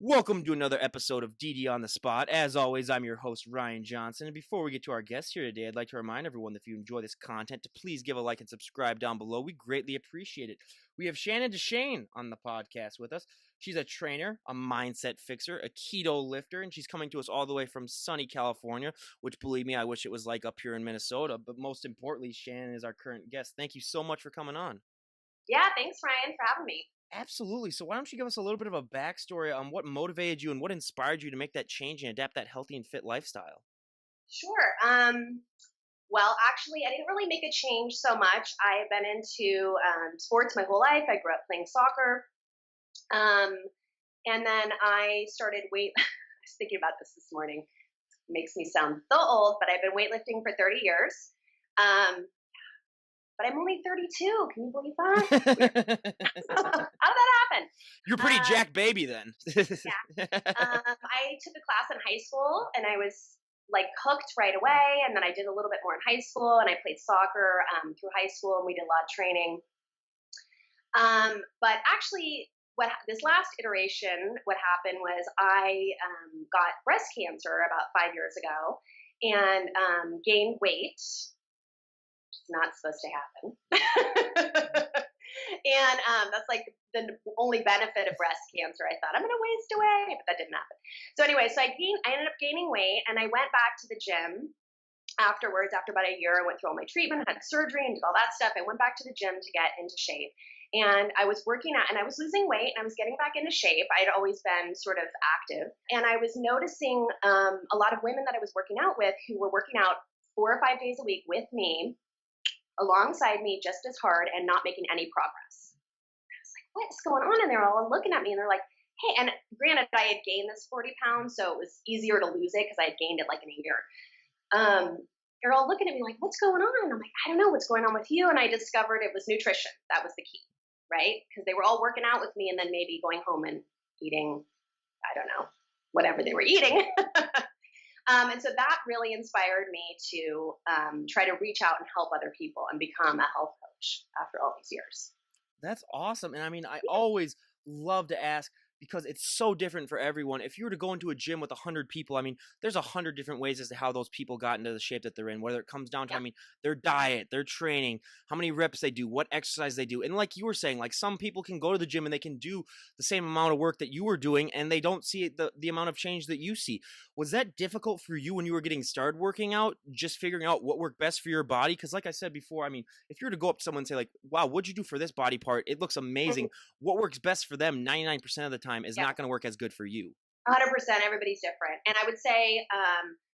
Welcome to another episode of DD on the Spot. As always, I'm your host, Ryan Johnson. And before we get to our guest here today, I'd like to remind everyone that if you enjoy this content, to please give a like and subscribe down below. We greatly appreciate it. We have Shannon Dechaine on the podcast with us. She's a trainer, a mindset fixer, a keto lifter, and she's coming to us all the way from sunny California, which, believe me, I wish it was like up here in Minnesota. But most importantly, Shannon is our current guest. Thank you so much for coming on. Yeah, thanks, Ryan, for having me. Absolutely. So why don't you give us a little bit of a backstory on what motivated you and what inspired you to make that change and adapt that healthy and fit lifestyle? Sure. Well, actually, I didn't really make a change so much. I have been into sports my whole life. I grew up playing soccer. And then I started I was thinking about this morning. It makes me sound so old, but I've been weightlifting for 30 years. But I'm only 32. Can you believe that? How did that happen? You're pretty jacked baby then. Yeah. I took a class in high school and I was like hooked right away. And then I did a little bit more in high school and I played soccer through high school and we did a lot of training. But actually, this last iteration, what happened was I got breast cancer about 5 years ago and gained weight. It's not supposed to happen. And that's like the only benefit of breast cancer. I thought I'm going to waste away, but that didn't happen. So anyway, I ended up gaining weight and I went back to the gym afterwards. After about a year, I went through all my treatment, had surgery and did all that stuff. I went back to the gym to get into shape. And I was working out and I was losing weight and I was getting back into shape. I had always been sort of active. And I was noticing a lot of women that I was working out with who were working out 4 or 5 days a week with me, alongside me just as hard and not making any progress. I was like, what's going on? And they're all looking at me and they're like, hey, and granted, I had gained this 40 pounds, so it was easier to lose it because I had gained it like in a year. They're all looking at me like, what's going on? And I'm like, I don't know what's going on with you. And I discovered it was nutrition. That was the key, right? Because they were all working out with me and then maybe going home and eating, I don't know, whatever they were eating. And so that really inspired me to try to reach out and help other people and become a health coach after all these years. That's awesome. And I mean, I always love to ask because it's so different for everyone. If you were to go into a gym with 100 people, I mean, there's 100 different ways as to how those people got into the shape that they're in, whether it comes down to, I mean, their diet, their training, how many reps they do, what exercise they do. And like you were saying, like some people can go to the gym and they can do the same amount of work that you were doing and they don't see the amount of change that you see. Was that difficult for you when you were getting started working out, just figuring out what worked best for your body? Because like I said before, I mean, if you were to go up to someone and say like, wow, what'd you do for this body part? It looks amazing. What works best for them 99% of the time is not going to work as good for you. 100%. Everybody's different. And I would say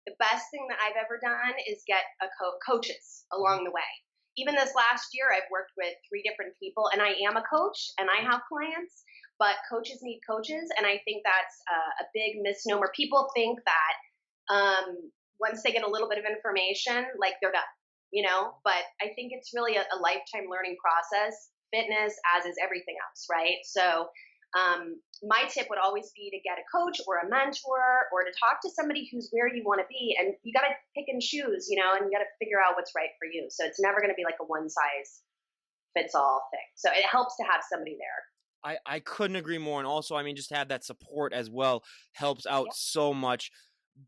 the best thing that I've ever done is get coaches along the way. Even this last year, I've worked with 3 different people, and I am a coach, and I have clients, but coaches need coaches, and I think that's a big misnomer. People think that once they get a little bit of information, like they're done, but I think it's really a lifetime learning process. Fitness, as is everything else, right? So my tip would always be to get a coach or a mentor or to talk to somebody who's where you want to be. And you got to pick and choose, and you got to figure out what's right for you. So it's never going to be like a one size fits all thing. So it helps to have somebody there. I couldn't agree more. And also, I mean, just to have that support as well helps out so much.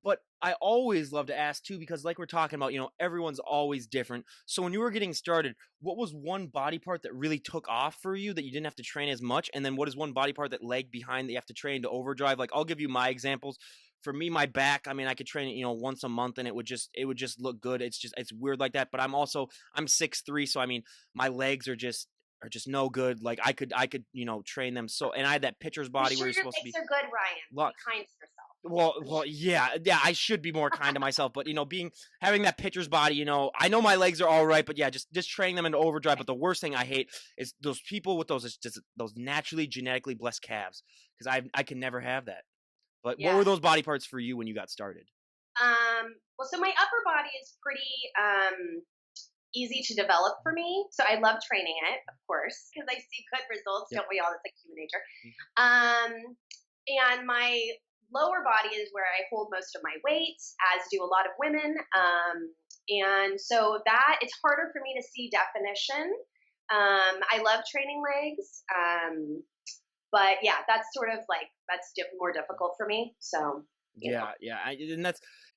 But I always love to ask too, because like we're talking about, everyone's always different. So when you were getting started, what was one body part that really took off for you that you didn't have to train as much? And then what is one body part that lagged behind that you have to train to overdrive? Like I'll give you my examples. For me, my back, I mean, I could train it, once a month and it would just look good. It's weird like that. But I'm 6'3", so I mean, my legs are just no good. Like I could, train them. So, and I had that pitcher's body where you're supposed to be. Your legs are good, Ryan. Be kind to yourself. Well, yeah, I should be more kind to myself, but having that pitcher's body, I know my legs are all right, but yeah, just training them into overdrive. But the worst thing I hate is those people with those naturally genetically blessed calves, because I can never have that. But what were those body parts for you when you got started? Well, so my upper body is pretty easy to develop for me, so I love training it, of course, because I see good results. Don't we all? It's like human nature. And my lower body is where I hold most of my weight, as do a lot of women. And so that it's harder for me to see definition. I love training legs. But yeah, that's sort of like, that's more difficult for me. So, you know, Yeah.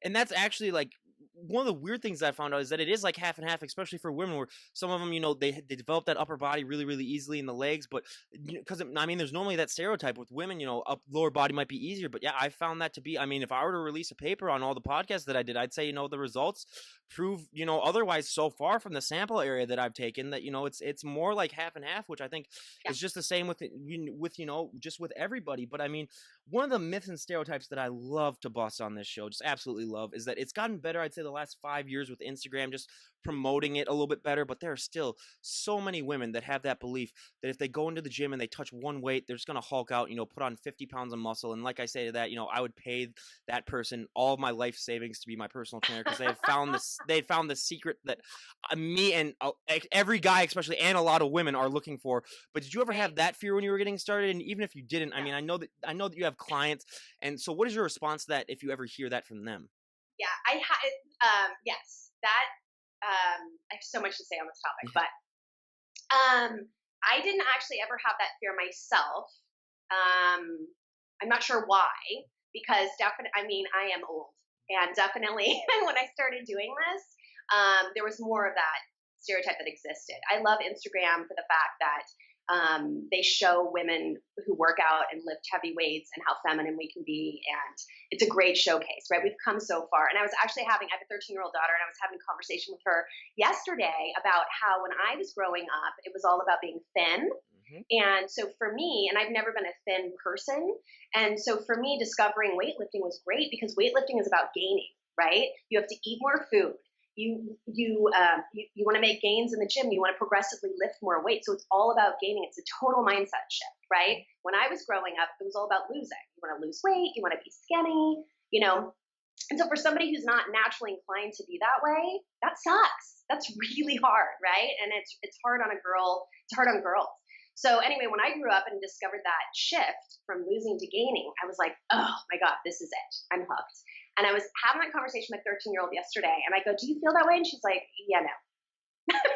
And that's actually like one of the weird things I found out is that it is like half and half, especially for women, where some of them, they develop that upper body really, really easily in the legs. But because I mean, there's normally that stereotype with women, up lower body might be easier. But yeah, I found that to be. I mean, if I were to release a paper on all the podcasts that I did, I'd say the results prove otherwise so far from the sample area that I've taken that it's more like half and half, which I think yeah, is just the same with just with everybody. But I mean, one of the myths and stereotypes that I love to bust on this show, just absolutely love, is that it's gotten better, I'd say, the last 5 years with Instagram, just promoting it a little bit better. But there are still so many women that have that belief that if they go into the gym and they touch one weight, they're just going to hulk out, put on 50 pounds of muscle. And like I say to that, I would pay that person all of my life savings to be my personal trainer because they had found the secret that me and every guy, especially, and a lot of women are looking for. But did you ever have that fear when you were getting started? And even if you didn't, I mean, I know that you have clients, and so what is your response to that if you ever hear that from them? yeah, yes, that, I have so much to say on this topic, but, I didn't actually ever have that fear myself. I'm not sure why, because definitely, I mean, I am old, and definitely when I started doing this, there was more of that stereotype that existed. I love Instagram for the fact that they show women who work out and lift heavy weights and how feminine we can be. And it's a great showcase, right? We've come so far. And I was actually I have a 13-year-old daughter, and I was having a conversation with her yesterday about how when I was growing up, it was all about being thin. And so for me, and I've never been a thin person. And so for me, discovering weightlifting was great because weightlifting is about gaining, right? You have to eat more food. You want to make gains in the gym. You want to progressively lift more weight. So it's all about gaining. It's a total mindset shift, right? When I was growing up, it was all about losing. You want to lose weight. You want to be skinny, And so for somebody who's not naturally inclined to be that way, that sucks. That's really hard, right? And it's hard on a girl. It's hard on girls. So anyway, when I grew up and discovered that shift from losing to gaining, I was like, oh my God, this is it. I'm hooked. And I was having that conversation with my 13-year-old yesterday, and I go, do you feel that way? And she's like, yeah, no.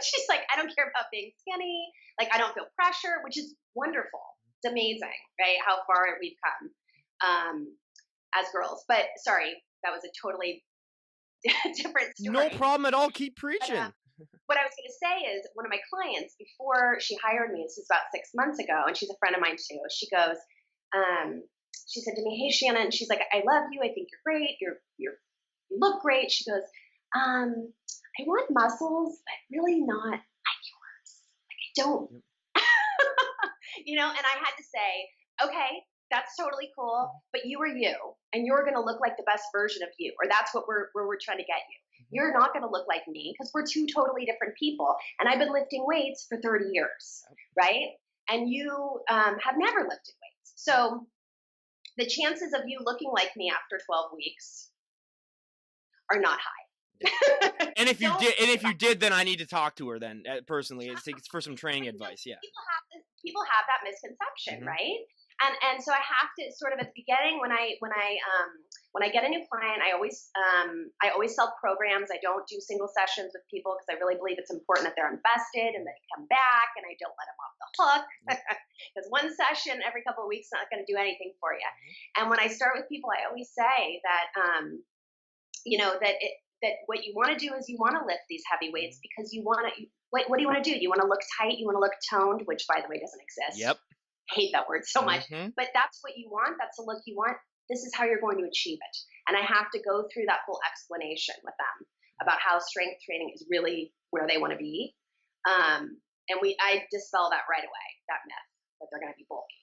She's like, I don't care about being skinny. Like, I don't feel pressure, which is wonderful. It's amazing, right? How far we've come as girls. But sorry, that was a totally different story. No problem at all. Keep preaching. What I was going to say is one of my clients, before she hired me, this was about 6 months ago, and she's a friend of mine too. She goes, she said to me, hey, Shannon, she's like, I love you. I think you're great. You look great. She goes, I want muscles, but really not like yours. Like, I don't, and I had to say, okay, that's totally cool, but you are you, and you're going to look like the best version of you, or that's what we're trying to get you. You're not going to look like me because we're two totally different people. And I've been lifting weights for 30 years, right? And you have never lifted weights. So the chances of you looking like me after 12 weeks are not high. And if you did, then I need to talk to her then personally. It's for some training advice. Yeah. People have that misconception, right? And so I have to sort of at the beginning when I get a new client, I always sell programs. I don't do single sessions with people because I really believe it's important that they're invested and they come back, and I don't let them off the hook because one session every couple of weeks is not going to do anything for you. And when I start with people, I always say that that what you want to do is you want to lift these heavy weights because you want to. What do you want to do? You want to look tight. You want to look toned, which by the way doesn't exist. Yep. I hate that word so much, but that's what you want. That's the look you want. This is how you're going to achieve it. And I have to go through that full explanation with them about how strength training is really where they want to be. And I dispel that right away, that myth that they're going to be bulky.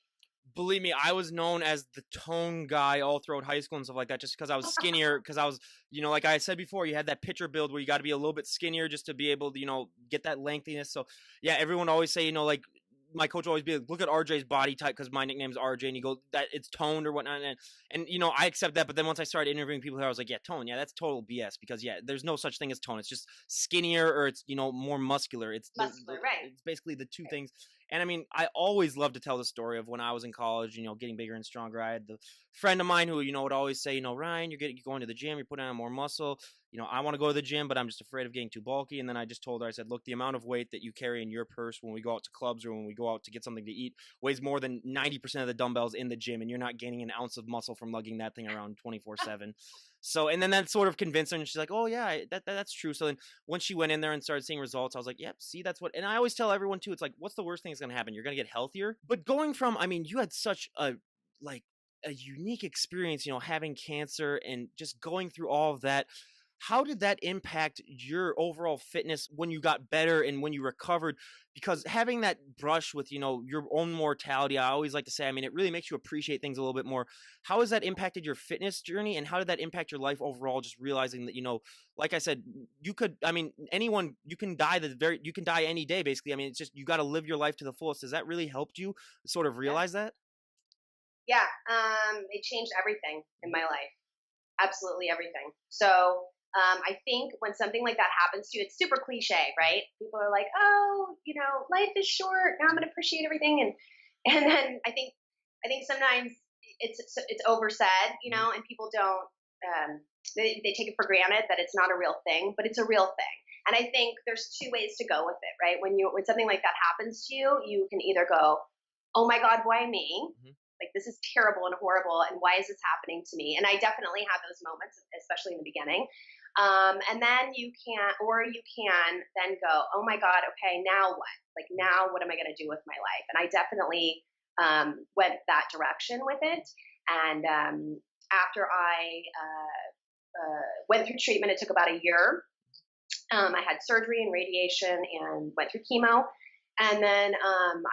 Believe me, I was known as the tone guy all throughout high school and stuff like that, just because I was skinnier. Because I was, like I said before, you had that picture build where you got to be a little bit skinnier just to be able to, get that lengthiness. So yeah, everyone always say, like, my coach always be like, look at RJ's body type because my nickname is RJ, and you go that it's toned or whatnot, and I accept that. But then once I started interviewing people here, I was like, yeah, tone, yeah, that's total BS because there's no such thing as tone. It's just skinnier or it's more muscular. It's muscular, right? It's basically the two things. And I mean, I always love to tell the story of when I was in college, getting bigger and stronger. I had the friend of mine who, would always say, Ryan, you're going to the gym, you're putting on more muscle. I want to go to the gym, but I'm just afraid of getting too bulky. And then I just told her, I said, look, the amount of weight that you carry in your purse when we go out to clubs or when we go out to get something to eat weighs more than 90% of the dumbbells in the gym. And you're not gaining an ounce of muscle from lugging that thing around 24/7. So, and then that sort of convinced her, and she's like, oh yeah, that's true. So then when she went in there and started seeing results, I was like, yep, see, that's what, and I always tell everyone too, it's like, what's the worst thing that's going to happen? You're going to get healthier. But going from, I mean, you had such like a unique experience, having cancer and just going through all of that. How did that impact your overall fitness when you got better and when you recovered? Because having that brush with, your own mortality, I always like to say, I mean, it really makes you appreciate things a little bit more. How has that impacted your fitness journey, and how did that impact your life overall? Just realizing that, like I said, anyone, you can die any day, basically. I mean, it's just, you got to live your life to the fullest. Has that really helped you sort of realize that? Yeah. It changed everything in my life. Absolutely everything. So, I think when something like that happens to you, it's super cliche, right? People are like, "Oh, life is short. Now I'm going to appreciate everything," and then I think sometimes it's oversaid, and people don't they take it for granted that it's not a real thing, but it's a real thing. And I think there's two ways to go with it, right? When something like that happens to you, you can either go, "Oh my God, why me?" Mm-hmm. Like, this is terrible and horrible, and why is this happening to me? And I definitely had those moments, especially in the beginning. And then you can then go, oh my God, okay, now what? Like, now what am I going to do with my life? And I definitely went that direction with it. And after I went through treatment, it took about a year. I had surgery and radiation and went through chemo. And then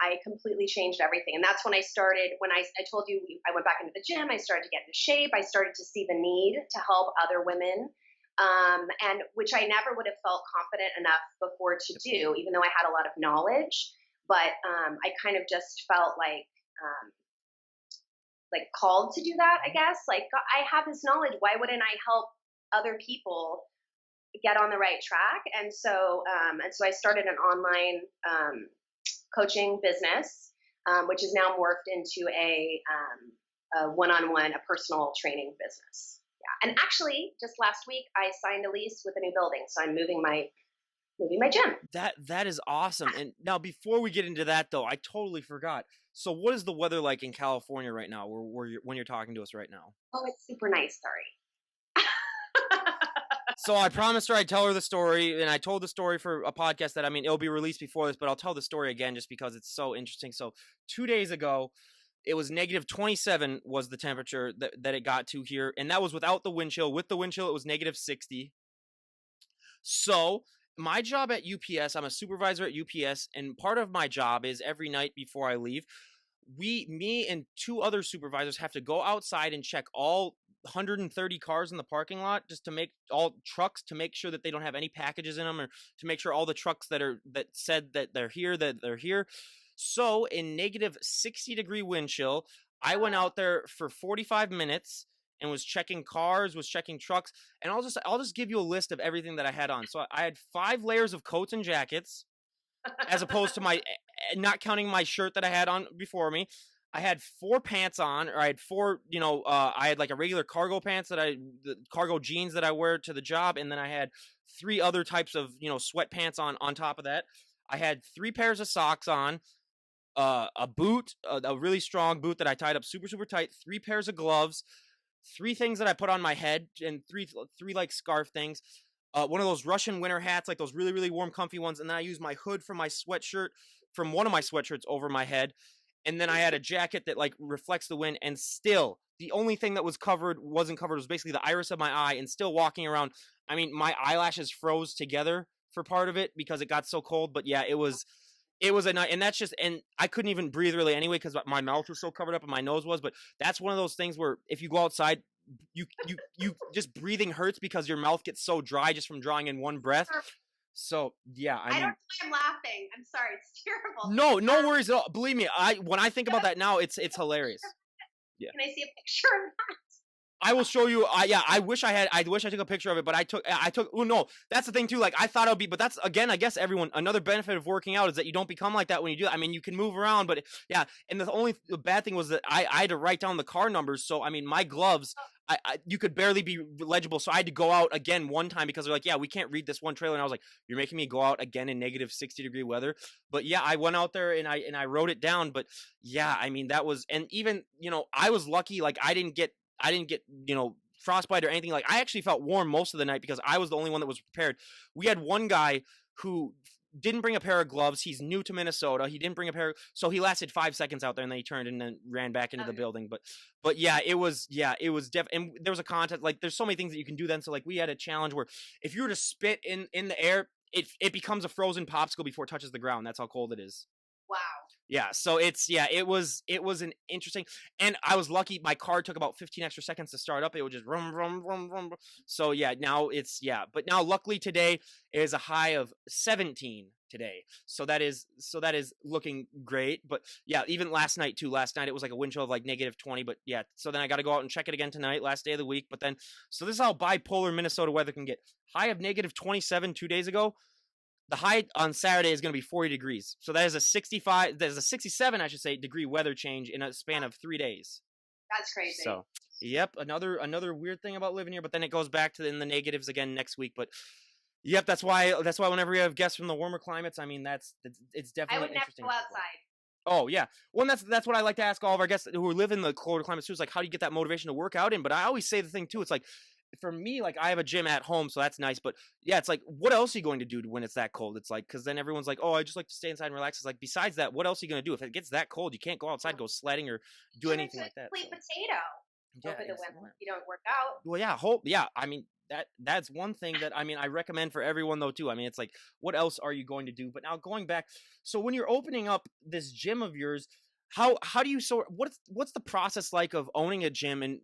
I completely changed everything. And that's when I started, when I told you, I went back into the gym, I started to get into shape. I started to see the need to help other women, and which I never would have felt confident enough before to do, even though I had a lot of knowledge. But I kind of just felt like called to do that, I guess. Like, I have this knowledge. Why wouldn't I help other people get on the right track? And so I started an online coaching business, which is now morphed into a one-on-one, a personal training business. Yeah. And actually, just last week, I signed a lease with a new building, so I'm moving my gym. That is awesome. And now, before we get into that, though, I totally forgot. So, what is the weather like in California right now, when you're talking to us right now? Oh, it's super nice. Sorry. So I promised her I'd tell her the story, and I told the story for a podcast that, I mean, it'll be released before this, but I'll tell the story again just because it's so interesting. So 2 days ago, it was -27 was the temperature that it got to here, and that was without the wind chill. With the wind chill, it was -60. So my job at UPS, I'm a supervisor at UPS, and part of my job is every night before I leave, me and two other supervisors have to go outside and check all 130 cars in the parking lot, just to make all trucks, to make sure that they don't have any packages in them, or to make sure all the trucks that said that they're here. So in -60-degree wind chill, I went out there for 45 minutes and was checking cars, was checking trucks, and I'll just give you a list of everything that I had on. So I had 5 layers of coats and jackets, as opposed to my, not counting my shirt that I had on before me. I had 4 pants on, or I had 4, I had like a regular cargo pants the cargo jeans that I wear to the job. And then I had 3 other types of, sweatpants on top of that. I had 3 pairs of socks on, a boot, a really strong boot that I tied up super, super tight, 3 pairs of gloves, 3 things that I put on my head, and three like scarf things. One of those Russian winter hats, like those really, really warm, comfy ones. And then I used my hood from from one of my sweatshirts over my head. And then I had a jacket that like reflects the wind, and still the only thing that wasn't covered was basically the iris of my eye, and still walking around. I mean, my eyelashes froze together for part of it because it got so cold. But yeah, it was a night, and and I couldn't even breathe really anyway because my mouth was so covered up and my nose was. But that's one of those things where if you go outside, you just breathing hurts because your mouth gets so dry just from drawing in one breath. So yeah, I mean, don't know why I'm laughing. I'm sorry, it's terrible. No worries at all. Believe me, when I think about that now, it's hilarious. Yeah. Can I see a picture of that? I will show you. Yeah, I wish I took a picture of it, but I took. Oh no, that's the thing too. Like I thought it would be, but that's again, I guess everyone. Another benefit of working out is that you don't become like that when you do. I mean, you can move around, but yeah. And the bad thing was that I had to write down the car numbers. So I mean, my gloves. You could barely be legible, so I had to go out again one time because they're like, yeah, we can't read this one trailer, and I was like, you're making me go out again in negative 60-degree weather. But yeah, I went out there and I wrote it down. But yeah, I mean that was, and even I was lucky, like I didn't get frostbite or anything. Like I actually felt warm most of the night because I was the only one that was prepared. We had one guy who didn't bring a pair of gloves. He's new to Minnesota. He didn't bring a pair, so he lasted 5 seconds out there, and then he turned and then ran back into the building. But yeah, it was and there was a contest. Like there's so many things that you can do then. So like we had a challenge where if you were to spit in the air, it becomes a frozen popsicle before it touches the ground. That's how cold it is. Wow. Yeah, so it was an interesting, and I was lucky. My car took about 15 extra seconds to start up. It would just rum rum rum rum. So yeah, now but now luckily today is a high of 17 today. So that is looking great. But yeah, even last night too. Last night it was like a wind chill of like negative 20. But yeah, so then I got to go out and check it again tonight, last day of the week. But then so this is how bipolar Minnesota weather can get. High of negative 27 2 days ago. The high on Saturday is going to be 40 degrees. So that is a 67, I should say, degree weather change in a span of 3 days. That's crazy. So, yep, another weird thing about living here, but then it goes back to in the negatives again next week. But yep, that's why whenever we have guests from the warmer climates, I mean it's definitely I would never interesting. go outside. Oh yeah, well that's what I like to ask all of our guests who live in the colder climates too. Is like, how do you get that motivation to work out in? But I always say the thing too. It's like, for me, like I have a gym at home, so that's nice. But yeah, it's like, what else are you going to do when it's that cold? It's like, because then everyone's like, oh, I just like to stay inside and relax. It's like, besides that, what else are you going to do? If it gets that cold, you can't go outside, go sledding, or do anything like that. Complete potato. Yeah, over the winter. You don't work out. Well, yeah. I mean, that's one thing that I recommend for everyone though too. I mean, it's like, what else are you going to do? But now going back, so when you're opening up this gym of yours, how do you what's the process like of owning a gym and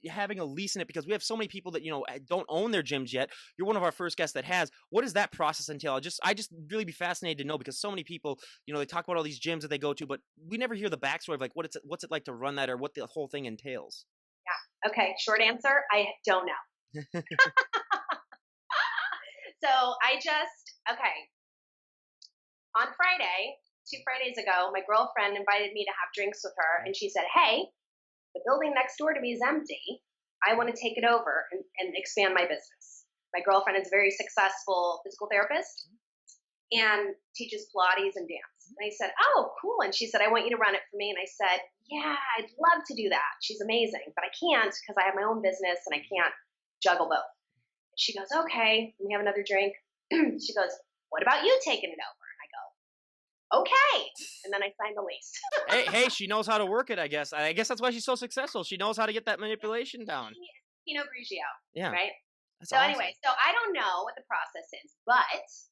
having a lease in it? Because we have so many people that don't own their gyms yet. You're one of our first guests that has. What does that process entail? I just really be fascinated to know, because so many people they talk about all these gyms that they go to, but we never hear the backstory of like what's it like to run that, or what the whole thing entails. Yeah. Okay. Short answer: I don't know. So okay. On Friday, 2 Fridays ago, my girlfriend invited me to have drinks with her, and she said, "Hey, the building next door to me is empty. I want to take it over and expand my business." My girlfriend is a very successful physical therapist and teaches Pilates and dance. And I said, "Oh, cool." And she said, "I want you to run it for me." And I said, "Yeah, I'd love to do that. She's amazing, but I can't because I have my own business and I can't juggle both." She goes, "Okay." And we have another drink. She goes, "What about you taking it over?" And I go, "Okay." And then I signed the lease. hey, she knows how to work it, I guess. I guess that's why she's so successul. She knows how to get that manipulation down. Pinot Grigio. Yeah. Right? That's so awesome. Anyway, so I don't know what the process is, but it's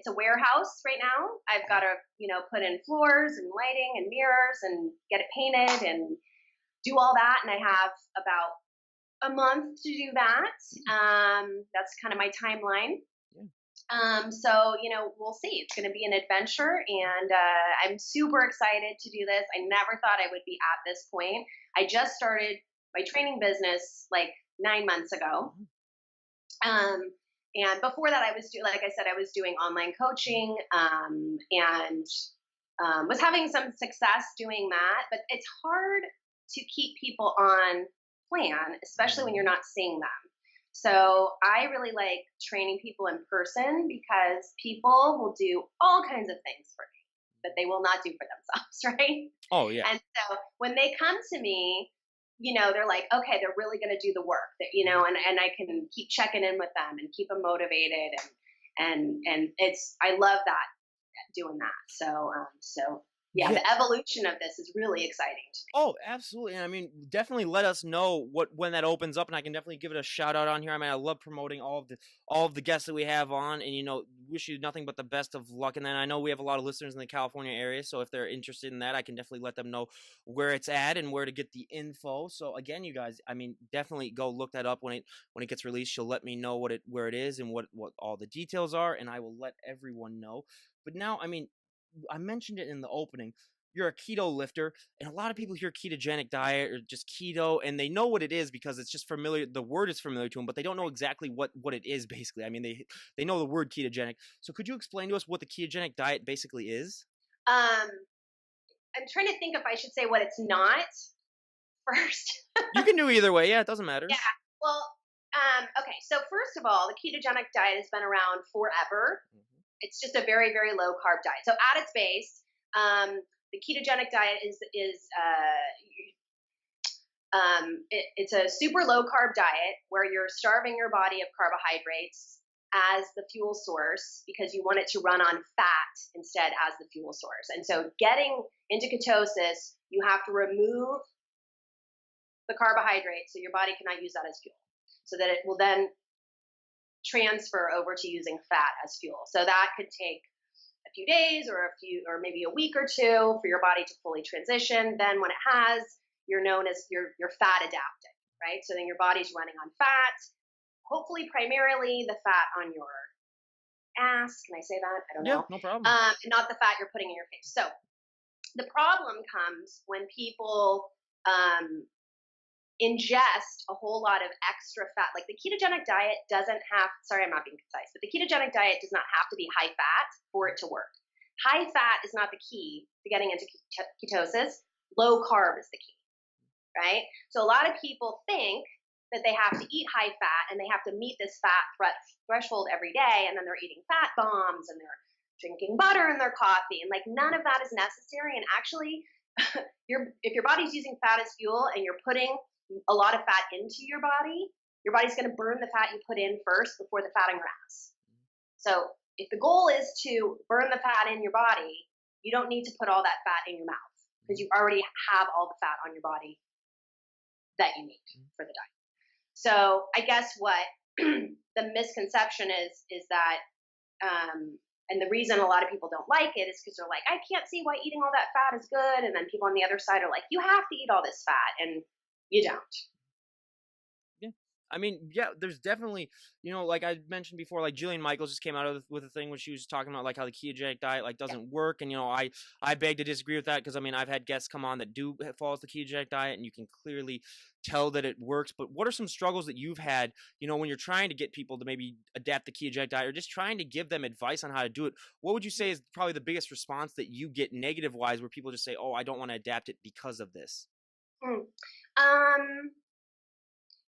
a warehouse right now. I've got to, put in floors and lighting and mirrors and get it painted and do all that. And I have about a month to do that. That's kind of my timeline. Yeah. So, we'll see. It's going to be an adventure, and I'm super excited to do this. I never thought I would be at this point. I just started my training business like 9 months ago. And before that, I was doing online coaching, and was having some success doing that. But it's hard to keep people on plan, especially when you're not seeing them. So I really like training people in person, because people will do all kinds of things for me that they will not do for themselves, right? Oh, yeah. And so when they come to me, they're like, okay, they're really going to do the work, that, and I can keep checking in with them and keep them motivated. And I love that, doing that. So yeah, the evolution of this is really exciting to me. Oh, absolutely. And I mean, definitely let us know when that opens up, and I can definitely give it a shout out on here. I mean, I love promoting all of the guests that we have on, and wish you nothing but the best of luck. And then I know we have a lot of listeners in the California area, so if they're interested in that, I can definitely let them know where it's at and where to get the info. So again, you guys, I mean, definitely go look that up when it gets released. She'll let me know where it is and what all the details are, and I will let everyone know. But now, I mean, I mentioned it in the opening. you're a keto lifter, and a lot of people hear ketogenic diet or just keto, and they know what it is because it's just familiar. The word is familiar to them, but they don't know exactly what it is. Basically, I mean, they know the word ketogenic. So could you explain to us what the ketogenic diet basically is? Um, I'm trying to think if I should say what it's not first. You can do either way. Yeah, it doesn't matter. Yeah. Well, okay. So first of all, the ketogenic diet has been around forever. Mhm. It's just a very, very low carb diet. So at its base, the ketogenic diet it's a super low carb diet where you're starving your body of carbohydrates as the fuel source because you want it to run on fat instead as the fuel source. And so getting into ketosis, you have to remove the carbohydrates so your body cannot use that as fuel. So that it will then transfer over to using fat as fuel. So that could take a few days or maybe a week or two for your body to fully transition. Then when it has, you're known as you're fat adapted, right? So then your body's running on fat, hopefully primarily the fat on your ass. Can I say that? I don't Yeah, know. no problem. Not the fat you're putting in your face. So the problem comes when people ingest a whole lot of extra fat. Like the ketogenic diet doesn't have, sorry, I'm not being concise, but the ketogenic diet does not have to be high fat for it to work. High fat is not the key to getting into ketosis. Low carb is the key, right? So a lot of people think that they have to eat high fat and they have to meet this fat threshold every day, and then they're eating fat bombs and they're drinking butter in their coffee, and like none of that is necessary. And actually, if your body's using fat as fuel and you're putting a lot of fat into your body's going to burn the fat you put in first before the fat on your ass. So if the goal is to burn the fat in your body, you don't need to put all that fat in your mouth because you already have all the fat on your body that you need for the diet. So I guess what the misconception is that, and the reason a lot of people don't like it is because they're like, I can't see why eating all that fat is good. And then people on the other side are like, you have to eat all this fat. And you don't. Yeah. I mean, yeah, there's definitely, like I mentioned before, like Jillian Michaels just came out with a thing when she was talking about like how the ketogenic diet like doesn't work, and I beg to disagree with that because I mean I've had guests come on that do follow the ketogenic diet, and you can clearly tell that it works. But what are some struggles that you've had, when you're trying to get people to maybe adapt the ketogenic diet or just trying to give them advice on how to do it? What would you say is probably the biggest response that you get negative wise, where people just say, "Oh, I don't want to adapt it because of this"? Um,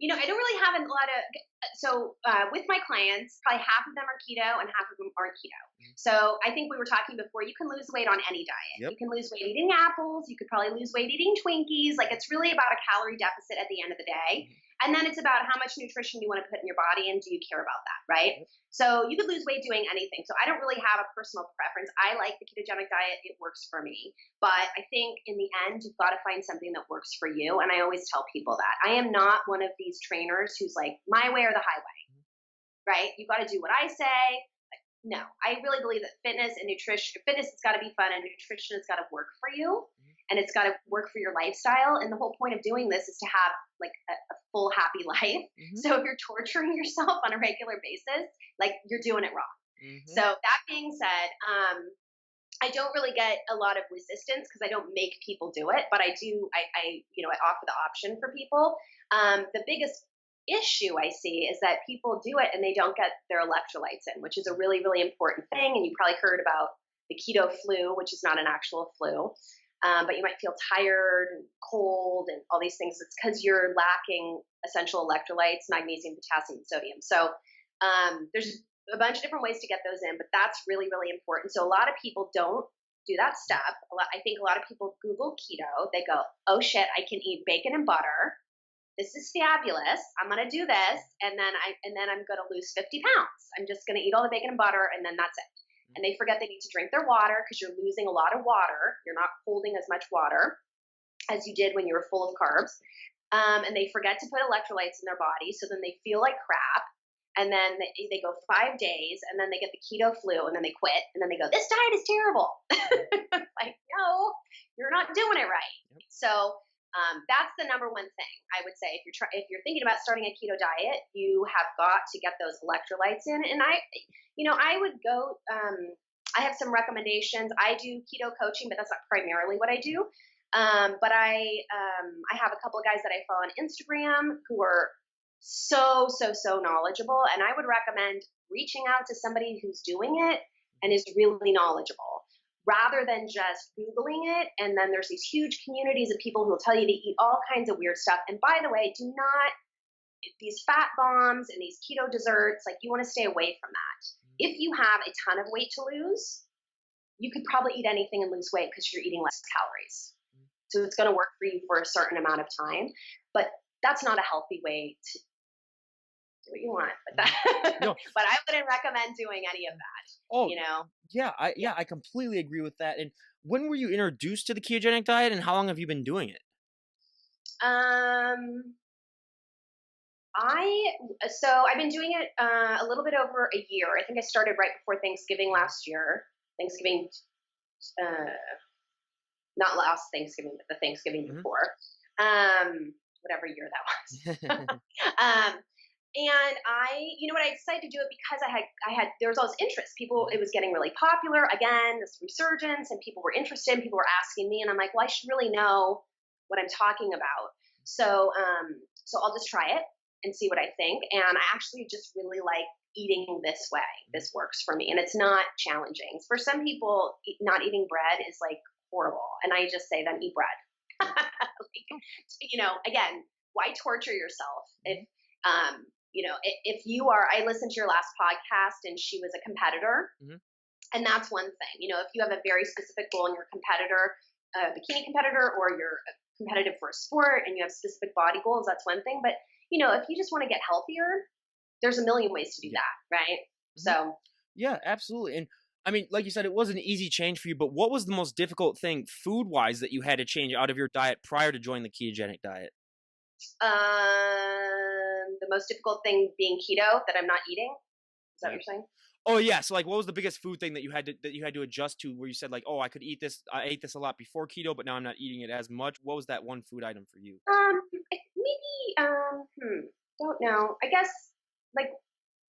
I don't really have a lot of, with my clients, probably half of them are keto and half of them aren't keto. So I think we were talking before, you can lose weight on any diet. Yep. You can lose weight eating apples. You could probably lose weight eating Twinkies. Like it's really about a calorie deficit at the end of the day. And then it's about how much nutrition you want to put in your body and do you care about that, right? So you could lose weight doing anything. So I don't really have a personal preference. I like the ketogenic diet. It works for me. But I think in the end, you've got to find something that works for you. And I always tell people that. I am not one of these trainers who's like, my way or the highway, right? You've got to do what I say. No, I really believe that fitness has got to be fun, and nutrition has got to work for you, and it's got to work for your lifestyle. And the whole point of doing this is to have like a full happy life. So if you're torturing yourself on a regular basis, like you're doing it wrong. So that being said, I don't really get a lot of resistance because I don't make people do it, but I offer the option for people. The biggest issue I see is that people do it and they don't get their electrolytes in, which is a really, really important thing. And you probably heard about the keto flu, which is not an actual flu, but you might feel tired and cold and all these things. It's because you're lacking essential electrolytes, magnesium, potassium, and sodium. So there's a bunch of different ways to get those in, but that's really, really important. So a lot of people don't do that step. I think a lot of people Google keto. They go, oh shit, I can eat bacon and butter. This is fabulous. I'm going to do this. And then I'm going to lose 50 pounds. I'm just going to eat all the bacon and butter. And then that's it. And they forget they need to drink their water because you're losing a lot of water. You're not holding as much water as you did when you were full of carbs. And they forget to put electrolytes in their body. So then they feel like crap. And then they go 5 days and then they get the keto flu and then they quit. And then they go, this diet is terrible. Like, no, you're not doing it right. So that's the number one thing I would say. If you're thinking about starting a keto diet, you have got to get those electrolytes in. And I would go I have some recommendations. I do keto coaching, but that's not primarily what I do. But I have a couple of guys that I follow on Instagram who are so knowledgeable, and I would recommend reaching out to somebody who's doing it and is really knowledgeable rather than just Googling it. And then there's these huge communities of people who will tell you to eat all kinds of weird stuff. And by the way, do not, these fat bombs and these keto desserts, like, you want to stay away from that. If you have a ton of weight to lose, you could probably eat anything and lose weight because you're eating less calories. So it's going to work for you for a certain amount of time, but that's not a healthy way to do what you want. But No. but I wouldn't recommend doing any of that. Oh, You know? yeah, I completely agree with that. And when were you introduced to the ketogenic diet, and how long have you been doing it? I've been doing it a little bit over a year. I think I started right before Thanksgiving last year. Thanksgiving, not last Thanksgiving, but the Thanksgiving before. Whatever year that was. And I decided to do it because there was all this interest. It was getting really popular again, this resurgence, and people were interested. People were asking me, and I'm like, well, I should really know what I'm talking about. So I'll just try it and see what I think. And I actually just really like eating this way. This works for me, and it's not challenging. For some people, not eating bread is like horrible, and I just say, then eat bread. Again, why torture yourself? If you are, I listened to your last podcast, and she was a competitor, and that's one thing. If you have a very specific goal and you're a competitor, a bikini competitor, or you're competitive for a sport and you have specific body goals, that's one thing. But if you just want to get healthier, there's a million ways to do that, right? So yeah, absolutely. And I mean, like you said, it was an easy change for you, but what was the most difficult thing food-wise that you had to change out of your diet prior to joining the ketogenic diet? The most difficult thing being keto that I'm not eating. Is that what you're saying? Oh yeah. So like, what was the biggest food thing that you had to adjust to, where you said like, oh, I could eat this. I ate this a lot before keto, but now I'm not eating it as much. What was that one food item for you? Don't know. I guess like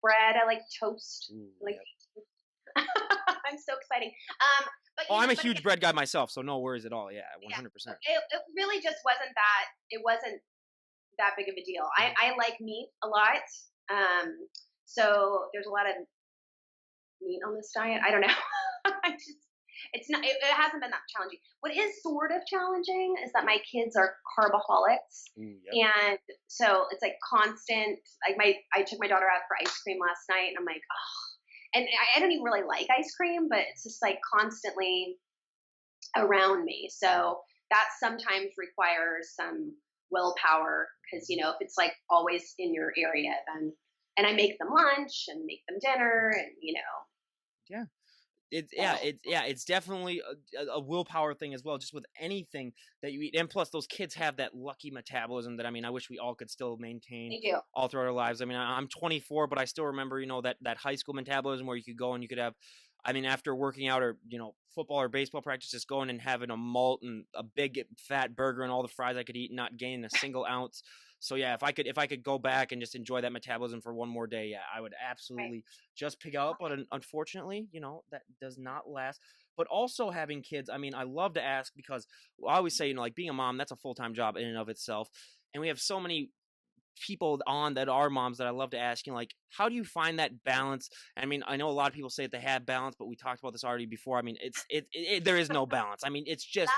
bread. I like toast. I'm so exciting. I'm a huge bread guy myself, so no worries at all. Yeah, 100%. It really just wasn't that. It wasn't that big of a deal. I like meat a lot. So there's a lot of meat on this diet. I don't know. It hasn't been that challenging. What is sort of challenging is that my kids are carboholics. And so it's like constant, like I took my daughter out for ice cream last night, and I'm like, oh, and I don't even really like ice cream, but it's just like constantly around me. So that sometimes requires some willpower, because if it's like always in your area, then, and I make them lunch and make them dinner, and yeah, it's definitely a willpower thing as well, just with anything that you eat. And plus, those kids have that lucky metabolism that, I mean, I wish we all could still maintain all throughout our lives. I mean, I'm 24, but I still remember, that high school metabolism where you could go and you could have, I mean, after working out or, football or baseball practice, just going and having a malt and a big fat burger and all the fries I could eat and not gain a single ounce. So yeah, if I could go back and just enjoy that metabolism for one more day, yeah, I would absolutely just pick up. But unfortunately, that does not last. But also having kids, I mean, I love to ask, because I always say, like, being a mom, that's a full-time job in and of itself. And we have so many people on that are moms that I love to ask, like, how do you find that balance? I mean, I know a lot of people say that they have balance, but we talked about this already before. I mean, there is no balance. I mean, it's just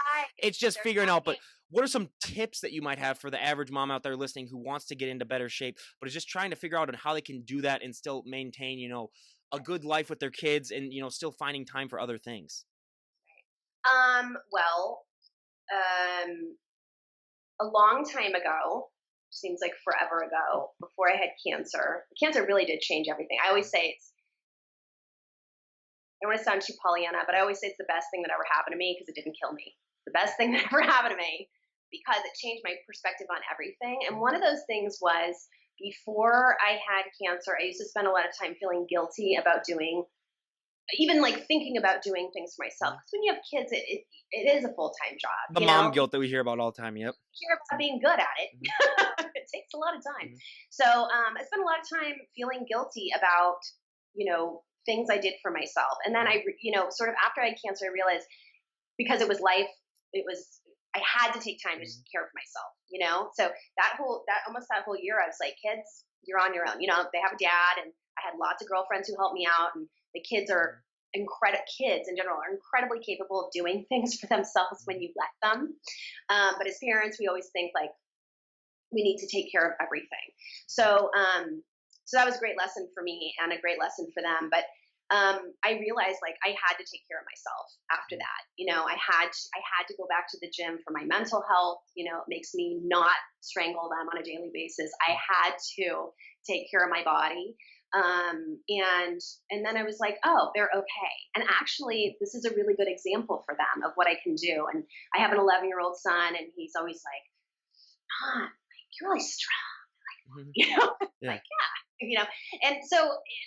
figuring out. But what are some tips that you might have for the average mom out there listening who wants to get into better shape, but is just trying to figure out on how they can do that and still maintain, a good life with their kids, and, still finding time for other things? A long time ago, seems like forever ago, before I had cancer really did change everything. I always say I don't want to sound too Pollyanna, but I always say it's the best thing that ever happened to me, because it didn't kill me. The best thing that ever happened to me, because it changed my perspective on everything. And one of those things was, before I had cancer, I used to spend a lot of time feeling guilty about even like thinking about doing things for myself. Because when you have kids, it is a full-time job. The mom guilt that we hear about all the time. Yep. Hear about being good at it. It takes a lot of time. So I spent a lot of time feeling guilty about, things I did for myself. And then sort of after I had cancer, I realized because it was life, I had to take time to care for myself. So that whole year, I was like, kids, you're on your own. They have a dad, and I had lots of girlfriends who helped me out, and the kids are kids in general are incredibly capable of doing things for themselves when you let them. But as parents, we always think like we need to take care of everything. So that was a great lesson for me and a great lesson for them. But I realized like I had to take care of myself after that. I had to go back to the gym for my mental health. It makes me not strangle them on a daily basis. I had to take care of my body. And then I was like, oh, they're okay. And actually, this is a really good example for them of what I can do. And I have an 11-year-old son, and he's always like, Mom, you're really strong. Yeah. Like, yeah. And so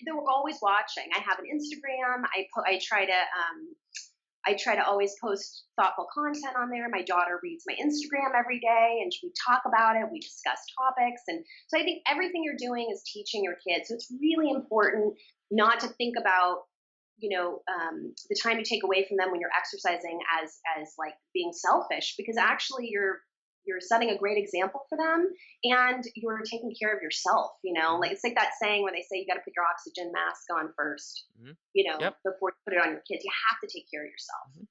they were always watching. I have an Instagram. I try to always post thoughtful content on there. My daughter reads my Instagram every day, and we talk about it. We discuss topics. And so I think everything you're doing is teaching your kids. So it's really important not to think about, the time you take away from them when you're exercising as like being selfish, because actually you're setting a great example for them, and you're taking care of yourself. Like it's like that saying where they say you got to put your oxygen mask on first, Yep. before you put it on your kids. You have to take care of yourself.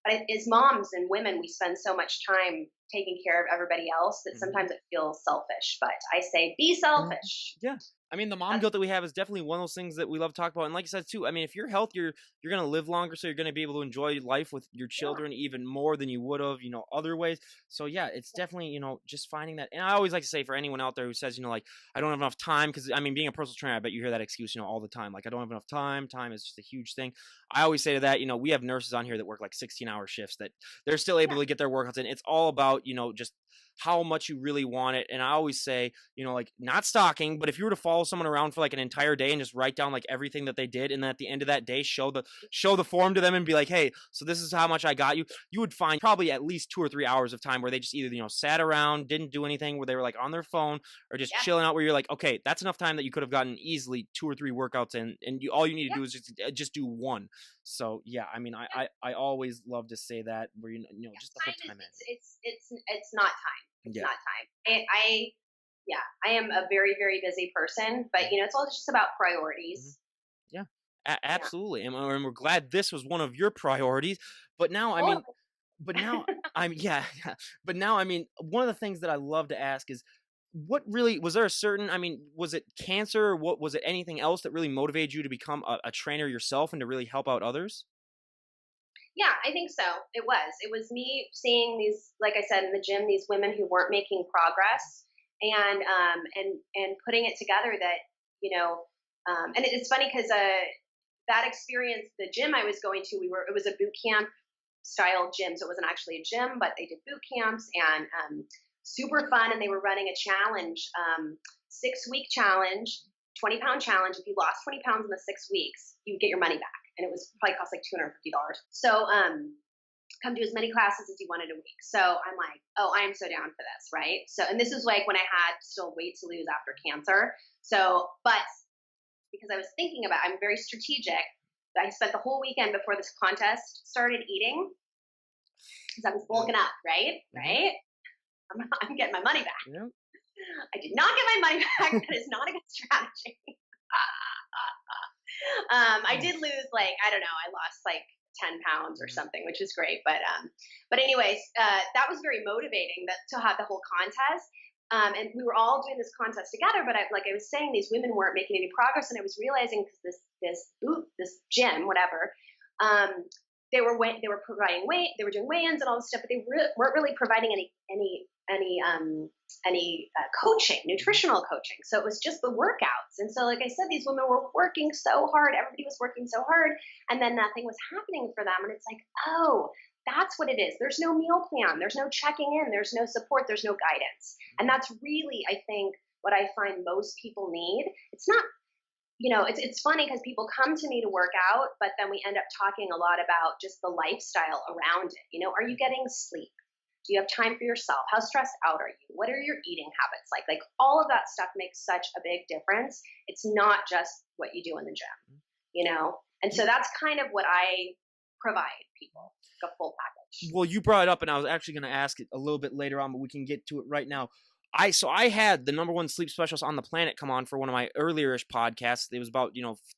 But as moms and women, we spend so much time taking care of everybody else that sometimes it feels selfish. But I say, be selfish. Yeah. I mean, the mom guilt that we have is definitely one of those things that we love to talk about. And like you said, too, I mean, if you're healthy, you're going to live longer. So you're going to be able to enjoy life with your children even more than you would have, other ways. So yeah, it's definitely, just finding that. And I always like to say for anyone out there who says, like, I don't have enough time. Because I mean, being a personal trainer, I bet you hear that excuse, all the time. Like, I don't have enough time. Time is just a huge thing. I always say to that, we have nurses on here that work like 16-hour shifts that they're still able to get their workouts in. It's all about, just how much you really want it. And I always say, like, not stalking, but if you were to follow someone around for like an entire day and just write down like everything that they did, and then at the end of that day show the form to them and be like, hey, so this is how much I got you, you would find probably at least 2 or 3 hours of time where they just either sat around, didn't do anything, where they were like on their phone or just chilling out, where you're like, okay, that's enough time that you could have gotten easily 2 or 3 workouts in, and all you need to do is just do one. So yeah, I mean, I always love to say that, where just the whole time it's not time. It's not time. I am a very, very busy person, but it's all just about priorities. Yeah, absolutely. And we're glad this was one of your priorities. But now, I mean, but now I mean, one of the things that I love to ask is, what really was there a certain? I mean, was it cancer? Or what was it? Anything else that really motivated you to become a trainer yourself and to really help out others? Yeah, I think so. It was me seeing these, like I said, in the gym, these women who weren't making progress, and putting it together that, and it's funny because that experience, the gym I was going to, it was a boot camp style gym. So it wasn't actually a gym, but they did boot camps, and super fun. And they were running a challenge, 6-week challenge, 20-pound challenge. If you lost 20 pounds in the 6 weeks, you would get your money back. And it was probably cost like $250. So come do as many classes as you wanted a week. So I'm like, oh, I am so down for this, right? So, and this is like when I had still weight to lose after cancer. So, but because I was thinking about, I'm very strategic. I spent the whole weekend before this contest started eating, because I was bulking up, right? Right? I'm getting my money back. Yeah. I did not get my money back. That is not a good strategy. I did lose, like, I don't know, I lost like 10 pounds or something, which is great. But anyways, that was very motivating to have the whole contest. And we were all doing this contest together, but like I was saying, these women weren't making any progress. And I was realizing, because this gym, whatever, they were providing they were doing weigh-ins and all this stuff, but they weren't really providing any coaching, nutritional coaching. So it was just the workouts. And so, like I said, these women were working so hard. Everybody was working so hard, and then nothing was happening for them. And it's like, oh, that's what it is. There's no meal plan. There's no checking in. There's no support. There's no guidance. And that's really, I think, what I find most people need. It's not, it's funny because people come to me to work out, but then we end up talking a lot about just the lifestyle around it. Are you getting sleep? Do you have time for yourself? How stressed out are you? What are your eating habits like? Like, all of that stuff makes such a big difference. It's not just what you do in the gym. And so that's kind of what I provide people, a full package. Well, you brought it up, and I was actually going to ask it a little bit later on, but we can get to it right now. I had the number one sleep specialist on the planet come on for one of my earlier-ish podcasts. It was about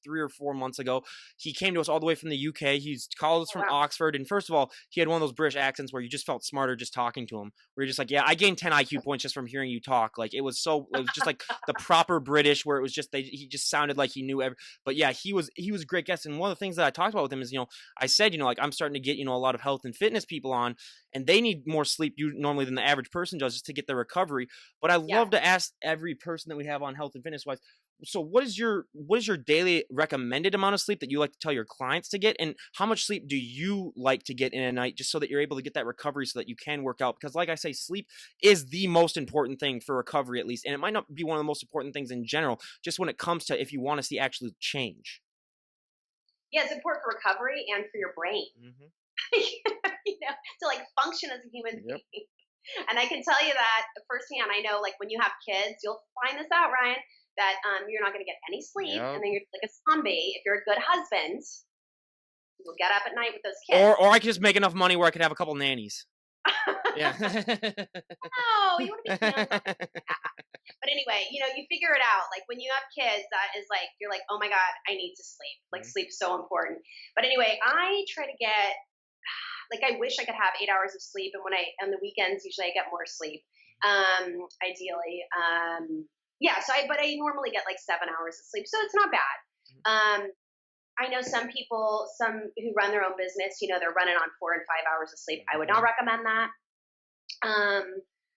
3 or 4 months ago. He came to us all the way from the UK. He's called us from Oxford, and first of all, he had one of those British accents where you just felt smarter just talking to him. Where you're just like, yeah, I gained 10 IQ points just from hearing you talk. Like it was just like the proper British, where it was just he just sounded like he knew But yeah, he was a great guest, and one of the things that I talked about with him is I said like I'm starting to get a lot of health and fitness people on, and they need more sleep normally than the average person does just to get their recovery. But I love to ask every person that we have on health and fitness wise. So what is your daily recommended amount of sleep that you like to tell your clients to get? And how much sleep do you like to get in a night just so that you're able to get that recovery so that you can work out? Because like I say, sleep is the most important thing for recovery, at least. And it might not be one of the most important things in general, just when it comes to if you want to see actually change. Yeah, it's important for recovery and for your brain. Mm-hmm. To like function as a human being. And I can tell you that firsthand. I know, like when you have kids, you'll find this out, Ryan, that you're not going to get any sleep, and then you're like a zombie. If you're a good husband, you'll get up at night with those kids. Or I could just make enough money where I could have a couple nannies. Yeah. Oh, you want to be But anyway, you figure it out. Like when you have kids, that is like you're like, oh my God, I need to sleep. Like sleep's so important. But anyway, I try to get. Like I wish I could have 8 hours of sleep, and on the weekends usually I get more sleep. Ideally, but I normally get like 7 hours of sleep, so it's not bad. I know some people, who run their own business, they're running on 4 and 5 hours of sleep. I would not recommend that.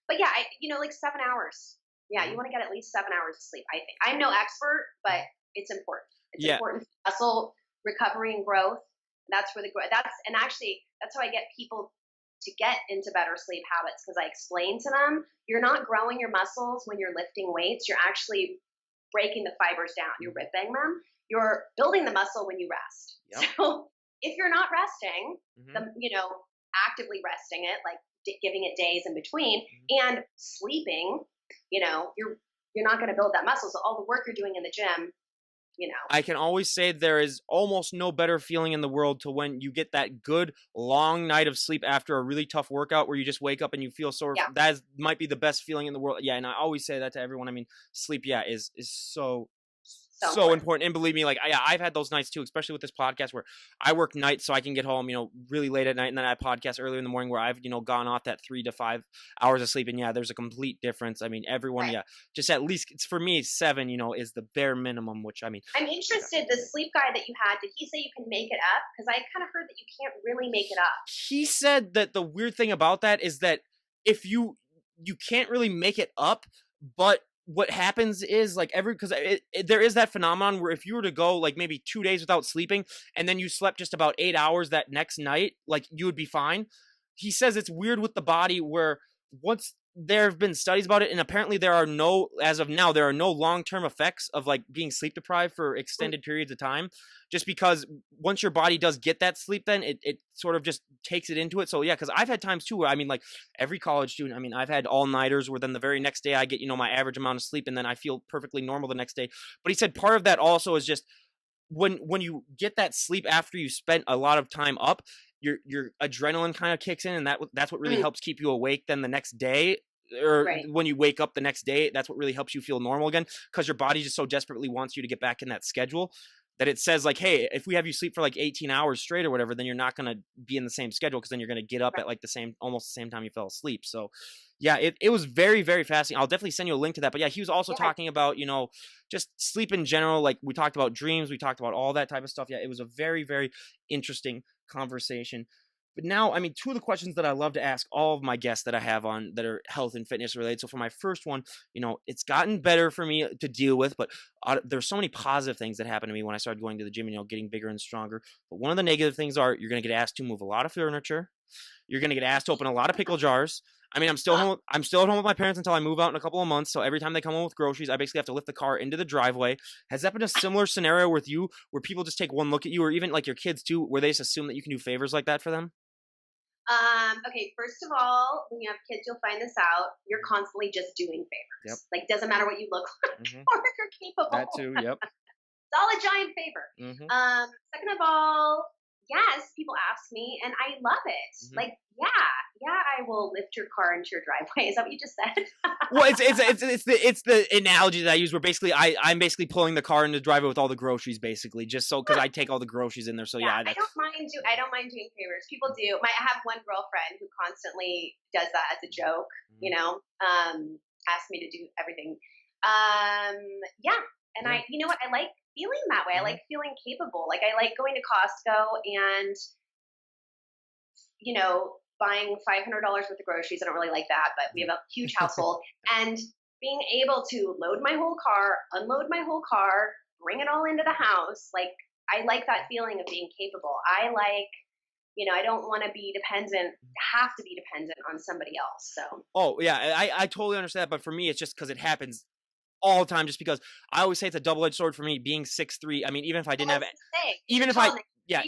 But yeah, like 7 hours. Yeah, you want to get at least 7 hours of sleep. I think I'm no expert, but it's important. It's important for muscle recovery and growth. That's where that's how I get people to get into better sleep habits, because I explain to them, you're not growing your muscles when you're lifting weights. You're actually breaking the fibers down. You're ripping them. You're building the muscle when you rest. Yep. So if you're not resting, actively resting it, like giving it days in between, and sleeping, you're not going to build that muscle. So all the work you're doing in the gym, I can always say there is almost no better feeling in the world to when you get that good long night of sleep after a really tough workout where you just wake up and you feel sore. Yeah. That might be the best feeling in the world. Yeah, and I always say that to everyone. I mean, sleep, is so important. And believe me, like I've had those nights too, especially with this podcast where I work nights so I can get home, really late at night, and then I podcast earlier in the morning where I've, gone off that 3 to 5 hours of sleep. And there's a complete difference. I mean, everyone, just at least it's for me, 7, is the bare minimum, which I'm interested, the sleep guy that you had, did he say you can make it up? Because I kind of heard that you can't really make it up. He said that the weird thing about that is that if you can't really make it up, but what happens is because there is that phenomenon where if you were to go like maybe 2 days without sleeping and then you slept just about 8 hours that next night, like you would be fine. He says it's weird with the body where once there have been studies about it, and apparently as of now, there are no long-term effects of like being sleep deprived for extended periods of time, just because once your body does get that sleep, then it sort of just takes it into it. So yeah, because I've had times too where like every college student, I've had all-nighters where then the very next day I get my average amount of sleep, and then I feel perfectly normal the next day. But he said part of that also is just when you get that sleep after you spent a lot of time up, your adrenaline kind of kicks in, and that's what really helps keep you awake then the next day, or when you wake up the next day, that's what really helps you feel normal again, because your body just so desperately wants you to get back in that schedule that it says like, hey, if we have you sleep for like 18 hours straight or whatever, then you're not going to be in the same schedule, because then you're going to get up at like almost the same time you fell asleep. So yeah, it was very, very fascinating. I'll definitely send you a link to that. But yeah, he was also talking about, just sleep in general. Like we talked about dreams, we talked about all that type of stuff. Yeah, it was a very, very interesting conversation. But now, two of the questions that I love to ask all of my guests that I have on that are health and fitness related. So for my first one, it's gotten better for me to deal with, but there's so many positive things that happened to me when I started going to the gym, getting bigger and stronger. But one of the negative things are you're going to get asked to move a lot of furniture. You're going to get asked to open a lot of pickle jars. I'm still home. I'm still at home with my parents until I move out in a couple of months. So every time they come home with groceries, I basically have to lift the car into the driveway. Has that been a similar scenario with you, where people just take one look at you, or even like your kids too, where they just assume that you can do favors like that for them? Okay, first of all, when you have kids, you'll find this out. You're constantly just doing favors. Yep. Like, doesn't matter what you look like or if you're capable. That too, yep. solid giant favor. Mm-hmm. Second of all, yes, people ask me, and I love it. Mm-hmm. Like, yeah, I will lift your car into your driveway. Is that what you just said? Well, it's the analogy that I use where basically I'm basically pulling the car into the driveway with all the groceries basically just so because I take all the groceries in there. So yeah, I don't mind doing favors. People do. I have one girlfriend who constantly does that as a joke. Mm-hmm. Asks me to do everything. Yeah, and Yeah. you know what? I like feeling that way. I Mm-hmm. like feeling capable. Like I like going to Costco and buying $500 worth of groceries. I don't really like that, but we have a huge household and being able to load my whole car, unload my whole car, bring it all into the house. Like I like that feeling of being capable. I like, I don't want to have to be dependent on somebody else. So. Oh yeah, I totally understand that, but for me it's just because it happens all the time. Just because I always say it's a double-edged sword for me being 6'3". I mean, even if I didn't have, even if I, yeah,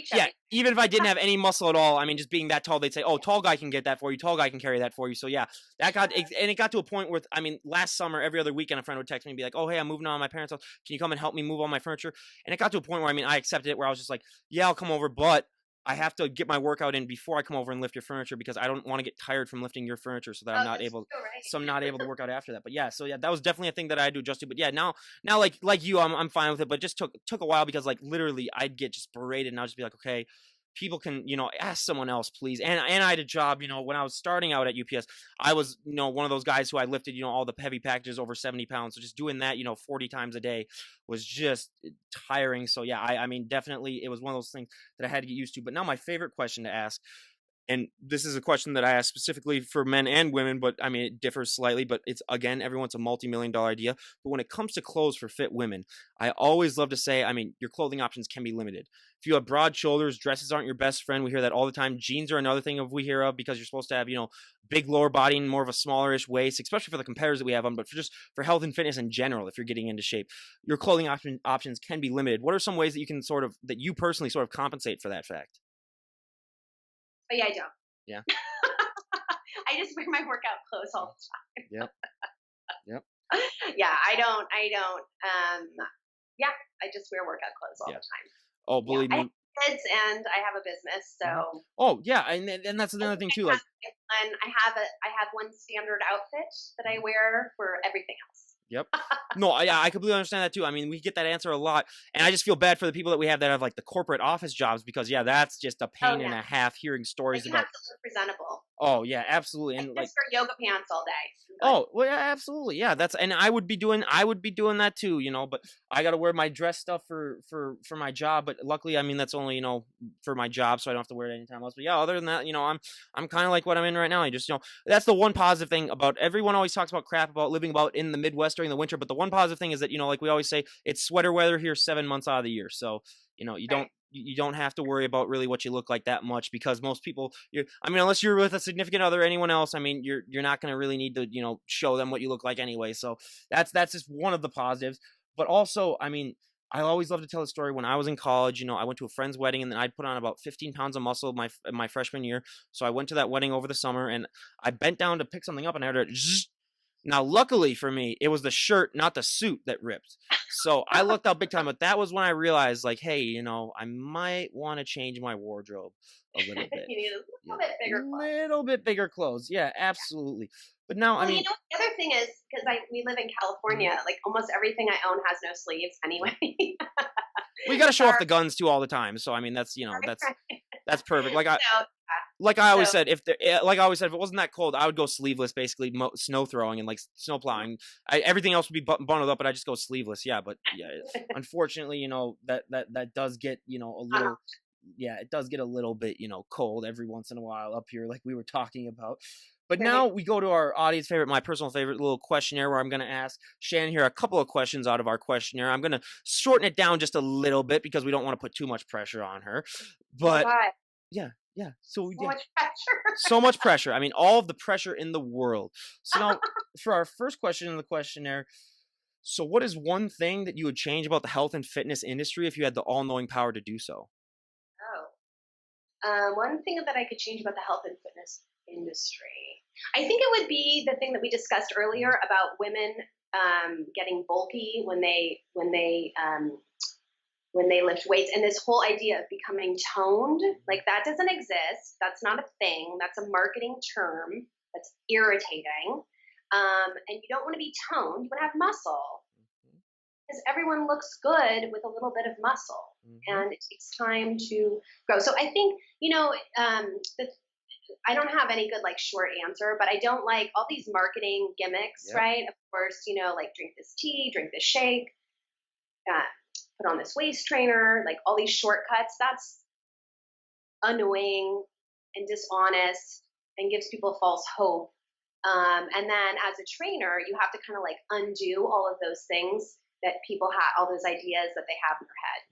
even if I didn't have any muscle at all, I mean, just being that tall, they'd say, "Oh, tall guy can get that for you. Tall guy can carry that for you." So yeah, it got to a point where I mean, last summer every other weekend a friend would text me and be like, "Oh, hey, I'm moving on my parents' house. Can you come and help me move all my furniture?" And it got to a point where I mean, I accepted it, where I was just like, "Yeah, I'll come over, but I have to get my workout in before I come over and lift your furniture because I don't want to get tired from lifting your furniture so that I'm not able to work out after that." But yeah, so yeah, that was definitely a thing that I had to adjust to. But yeah, now like you, I'm fine with it, but just took a while because like literally I'd get just berated and I'd just be like, okay, people can, ask someone else, please. And I had a job, when I was starting out at UPS, I was, one of those guys who I lifted, all the heavy packages over 70 pounds. So just doing that, 40 times a day was just tiring. So yeah, I mean, definitely it was one of those things that I had to get used to. But now my favorite question to ask, and this is a question that I ask specifically for men and women, but I mean, it differs slightly, but it's, again, everyone's a multi-million-dollar idea. But when it comes to clothes for fit women, I always love to say, I mean, your clothing options can be limited. If you have broad shoulders, dresses aren't your best friend. We hear that all the time. Jeans are another thing we hear of because you're supposed to have, big lower body and more of a smallerish waist, especially for the competitors that we have on, but for health and fitness in general, if you're getting into shape, your clothing options can be limited. What are some ways that you personally sort of compensate for that fact? Oh yeah, I don't. Yeah. I just wear my workout clothes all the time. Yep. Yep. Yeah, I don't. Yeah, I just wear workout clothes all the time. Oh, believe me. I have kids and I have a business, so. Oh yeah, and that's another thing too. Like, and I have one standard outfit that I wear for everything else. Yep. No, yeah, I completely understand that too. I mean, we get that answer a lot, and I just feel bad for the people that we have that have like the corporate office jobs because yeah, that's just a pain and a half hearing stories you about. Have to look presentable. Oh yeah, absolutely, and like for yoga pants all day. Oh well, yeah, absolutely, yeah. And I would be doing that too, But I got to wear my dress stuff for my job. But luckily, I mean, that's only for my job, so I don't have to wear it anytime else. But yeah, other than that, I'm kind of like what I'm in right now. I just that's the one positive thing about everyone always talks about crap about living about in the Midwest during the winter. But the one positive thing is that like we always say, it's sweater weather here 7 months out of the year. So you don't have to worry about really what you look like that much because most people, I mean, unless you're with a significant other or anyone else, I mean, you're not going to really need to, show them what you look like anyway. So that's just one of the positives. But also, I mean, I always love to tell a story. When I was in college, I went to a friend's wedding and then I'd put on about 15 pounds of muscle my freshman year. So I went to that wedding over the summer and I bent down to pick something up and I heard it. Now, luckily for me, it was the shirt, not the suit that ripped. So I looked out big time, but that was when I realized, like, hey, I might want to change my wardrobe a little bit. You need a little bit bigger clothes. Little bit bigger clothes. Yeah, absolutely. But now, I mean. The other thing is, because we live in California, like almost everything I own has no sleeves anyway. We got to show off the guns too all the time. So, I mean, that's perfect. Like I always said, if it wasn't that cold, I would go sleeveless, basically snow throwing and like snow plowing. Everything else would be bundled up, but I just go sleeveless. Yeah, but yeah, unfortunately, that does get a little. Yeah, it does get a little bit cold every once in a while up here, like we were talking about. But now we go to our audience favorite, my personal favorite little questionnaire where I'm going to ask Shannon here a couple of questions out of our questionnaire. I'm going to shorten it down just a little bit because we don't want to put too much pressure on her. But yeah. So much pressure. So much pressure. I mean, all of the pressure in the world. So now for our first question in the questionnaire, so what is one thing that you would change about the health and fitness industry if you had the all-knowing power to do so? One thing that I could change about the health and fitness industry, I think it would be the thing that we discussed earlier about women getting bulky when they when they lift weights. And this whole idea of becoming toned, like that doesn't exist. That's not a thing. That's a marketing term that's irritating. And you don't want to be toned. You want to have muscle Mhm. because everyone looks good with a little bit of muscle. Mhm. And it takes time to grow. So I think, the I don't have any good like short answer, but I don't like all these marketing gimmicks, Yep. right? Of course, like drink this tea, drink this shake, uh, put on this waist trainer, like all these shortcuts. That's annoying and dishonest and gives people false hope. And then as a trainer, you have to kind of like undo all of those things that people have, all those ideas that they have in their head.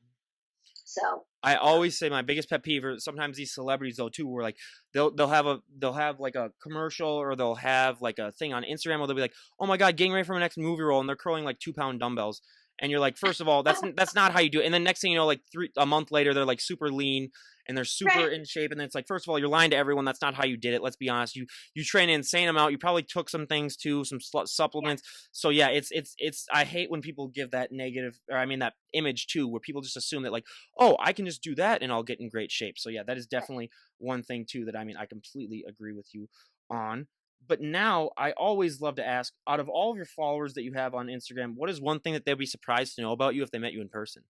So, I yeah. always say my biggest pet peeve are sometimes these celebrities though too, where like they'll have like a commercial or they'll have like a thing on Instagram where they'll be like, oh my god, getting ready for my next movie role, and they're curling like 2 pound dumbbells, and you're like, first of all, that's not how you do it. And then next thing you know, like a month later, they're like super lean and they're super Right. in shape, and then it's like, first of all, you're lying to everyone. That's not how you did it. Let's be honest. You train an insane amount. You probably took some things too, some Yeah. supplements. So yeah, it's I hate when people give that negative, or I mean that image too, where people just assume that like, oh, I can just do that and I'll get in great shape. So yeah, that is Right. definitely one thing too that I mean I completely agree with you on. But now I always love to ask, out of all of your followers that you have on Instagram, what is one thing that they'd be surprised to know about you if they met you in person?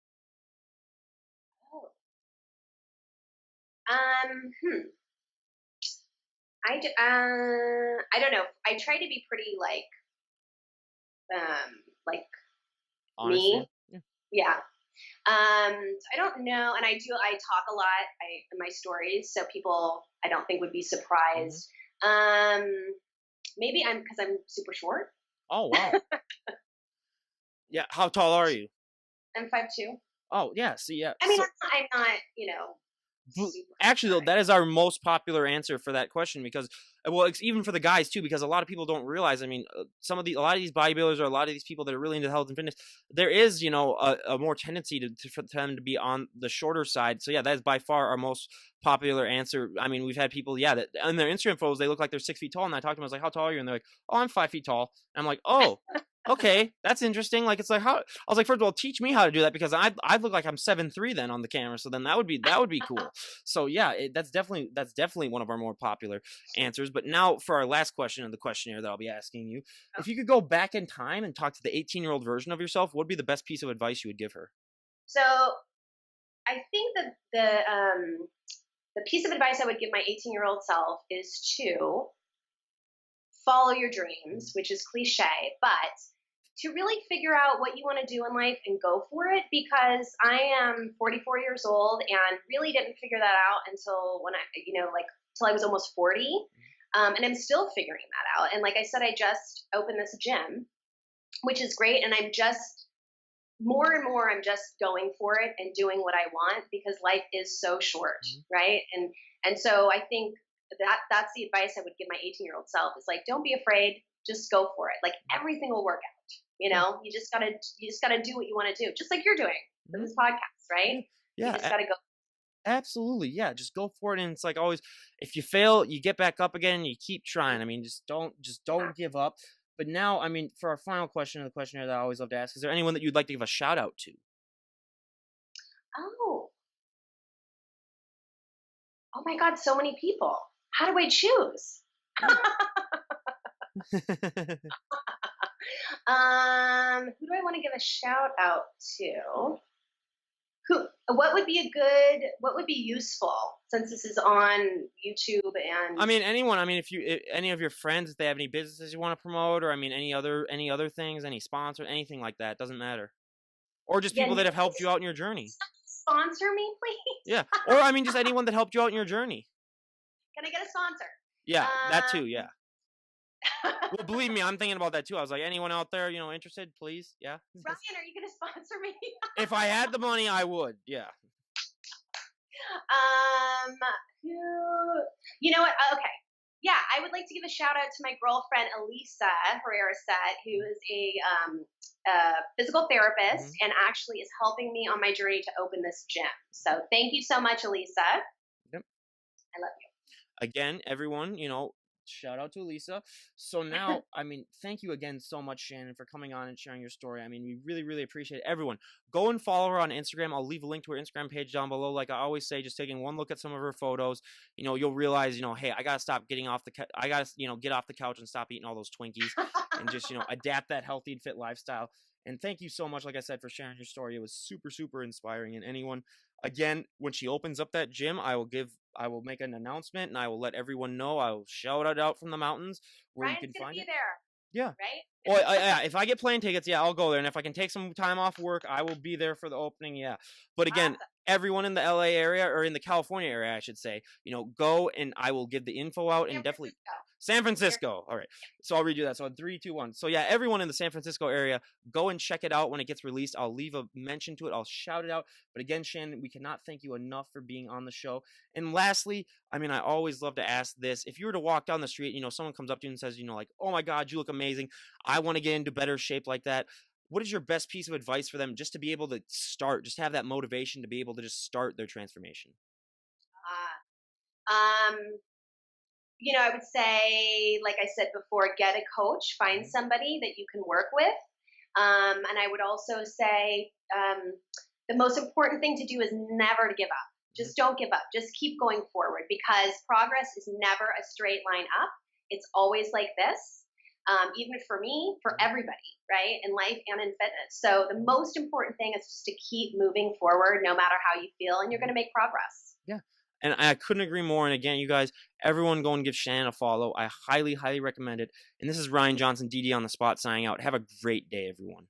Oh. Hmm. I don't know. I try to be pretty like Honest, yeah. me. Yeah. Yeah. So I don't know, and I talk a lot in my stories, so people I don't think would be Hmm. surprised. Um, maybe I'm because I'm super short. Oh wow. Yeah. How tall are you? I'm 5'2". Oh yeah. See, yeah. I mean, So I'm not super actually, though, short. that is our most popular answer for that question because, well, it's even for the guys too, because a lot of people don't realize. I mean, a lot of these bodybuilders or a lot of these people that are really into health and fitness, there is, a more tendency for them to be on the shorter side. So yeah, that is by far our most popular answer. I mean, we've had people, yeah, that on their Instagram photos they look like they're 6 feet tall, and I talked to them, I was like, "How tall are you?" And they're like, "Oh, I'm 5 feet tall." And I'm like, "Oh." Okay, that's interesting. Like, it's like, how I was like, first of all, teach me how to do that because I look like I'm 7'3" then on the camera. So then that would be cool. So yeah, that's definitely one of our more popular answers. But now for our last question of the questionnaire that I'll be asking you, if you could go back in time and talk to the 18-year-old version of yourself, what would be the best piece of advice you would give her? So I think that the piece of advice I would give my 18-year-old self is to follow your dreams, which is cliche, but to really figure out what you want to do in life and go for it because I am 44 years old and really didn't figure that out until when till I was almost 40. And I'm still figuring that out. And like I said, I just opened this gym, which is great. And I'm just more and more, I'm just going for it and doing what I want because life is so short, Mhm. right? And so I think that's the advice I would give my 18-year-old self is like, don't be afraid, just go for it. Like everything will work out. Yeah. You just gotta do what you want to do, just like you're doing with Hmm. this podcast, right? Yeah. You Yeah. just gotta go. Absolutely. Yeah. Just go for it. And it's like always, if you fail, you get back up again and you keep trying. I mean, just don't give up. But now, I mean, for our final question of the questionnaire that I always love to ask, is there anyone that you'd like to give a shout out to? Oh, oh my God, so many people. How do I choose? Yeah. Who do I want to give a shout out to? Who? What would be useful since this is on YouTube I and mean, anyone. I mean, any of your friends, if they have any businesses you want to promote, or I mean, any other things, any sponsor, anything like that, doesn't matter. Or just yeah, people that have helped you out in your journey. sponsor me, please? Yeah. Or I mean, just anyone that helped you out in your journey. Can I get a sponsor? Yeah, that too. Um, Yeah. Well, believe me, I'm thinking about that too. I was like, anyone out there, interested, please? Yeah. Ryan, are you going to sponsor me? If I had the money, I would. Yeah. um, who? You know what? Okay. Yeah, I would like to give a shout out to my girlfriend Elisa Herrera Set, who is a physical therapist Hmm. and actually is helping me on my journey to open this gym. So thank you so much, Elisa. Yep. I love you. Again, everyone, Shout out to Lisa. So now, I mean, thank you again so much, Shannon, for coming on and sharing your story. I mean, we really, really appreciate it. Everyone, go and follow her on Instagram. I'll leave a link to her Instagram page down below. Like I always say, just taking one look at some of her photos, you'll realize, hey, I gotta stop getting off the, I gotta, get off the couch and stop eating all those Twinkies, and just, adapt that healthy and fit lifestyle. And thank you so much, like I said, for sharing your story. It was super, super inspiring. And anyone, again, when she opens up that gym, I will make an announcement and I will let everyone know. I will shout it out from the mountains where Ryan's you can gonna find be it. there. Yeah. Right? Well, yeah, if I get plane tickets, yeah, I'll go there. And if I can take some time off work, I will be there for the opening. Yeah. But again, Awesome. everyone in the LA area, or in the California area, I should say, go and I will give the info out. And definitely San Francisco. All right. So I'll redo that. So 3, 2, 1. So yeah, everyone in the San Francisco area, go and check it out when it gets released. I'll leave a mention to it. I'll shout it out. But again, Shannon, we cannot thank you enough for being on the show. And lastly, I mean, I always love to ask this. If you were to walk down the street, someone comes up to you and says, like, oh my God, you look amazing. I want to get into better shape like that. What is your best piece of advice for them just to be able to start, just have that motivation to be able to just start their transformation? Um, I would say, like I said before, get a coach, find somebody that you can work with. And I would also say the most important thing to do is never to give up. Just don't give up. Just keep going forward, because progress is never a straight line up. It's always like this. Even for me, for everybody, right? In life and in fitness. So the most important thing is just to keep moving forward no matter how you feel, and you're going to make progress. Yeah. And I couldn't agree more. And again, you guys, everyone go and give Shannon a follow. I highly, highly recommend it. And this is Ryan Johnson, DD on the spot, signing out. Have a great day, everyone.